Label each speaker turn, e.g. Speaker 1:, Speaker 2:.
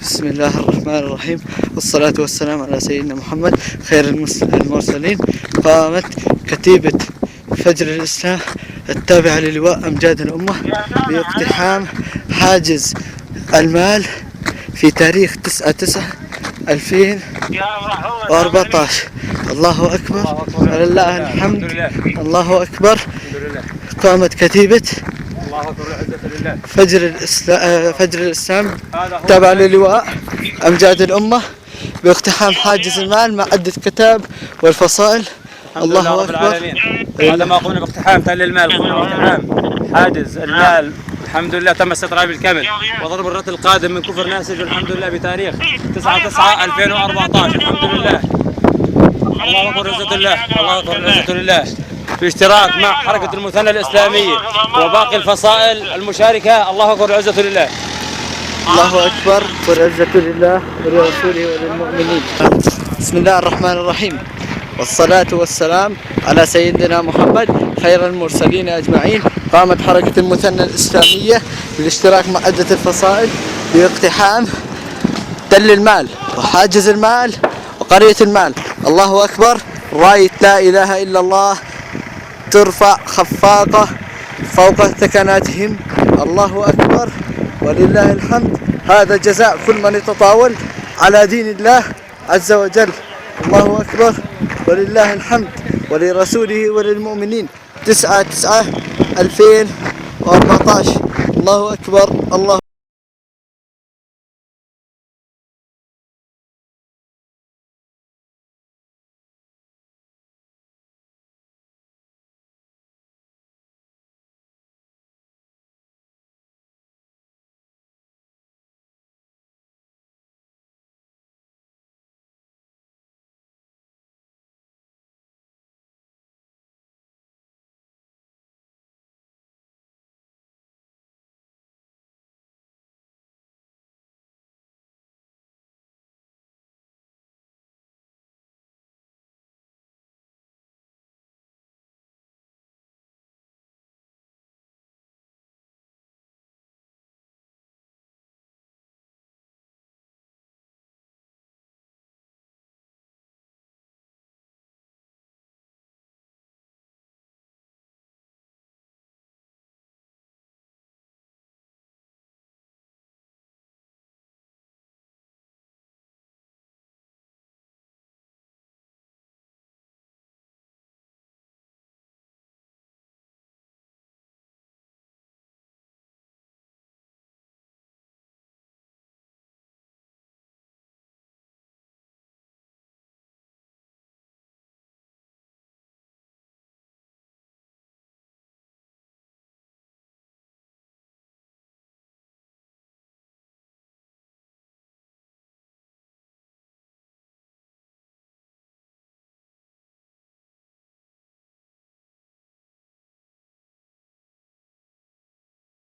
Speaker 1: بسم الله الرحمن الرحيم، والصلاة والسلام على سيدنا محمد خير المرسلين. قامت كتيبة فجر الإسلام التابعة للواء أمجاد الأمة باقتحام حاجز المال في تاريخ 9/9/2014. الله أكبر ولله الحمد. الله أكبر. قامت كتيبة فجر الإسلام تابع للواء أمجاد الأمة باقتحام حاجز المال مع عدة كتاب والفصائل. الله أكبر.
Speaker 2: هذا ما قمنا باقتحام تل المال، قمنا باقتحام حاجز المال. الحمد لله تم استطراء بالكامل وضرب الرد القادم من كفر ناسج الحمد لله بتاريخ 9/9/2014. الحمد لله. الله أكبر عزة الله. الله أكبر عزة الله. باشتراك مع حركة المثنى الإسلامية وباقي الفصائل المشاركة. الله أكبر عزة لله.
Speaker 1: الله أكبر والعزة لله ولرسوله وللمؤمنين. بسم الله الرحمن الرحيم، والصلاة والسلام على سيدنا محمد خير المرسلين أجمعين. قامت حركة المثنى الإسلامية بالاشتراك مع عدة الفصائل باقتحام تل المال وحاجز المال وقرية المال. الله أكبر. راية لا إله إلا الله ترفع خفاقة فوق ثكناتهم. الله أكبر ولله الحمد. هذا جزاء كل من يتطاول على دين الله عز وجل. الله أكبر ولله الحمد ولرسوله وللمؤمنين. 9/9/2014. الله أكبر. الله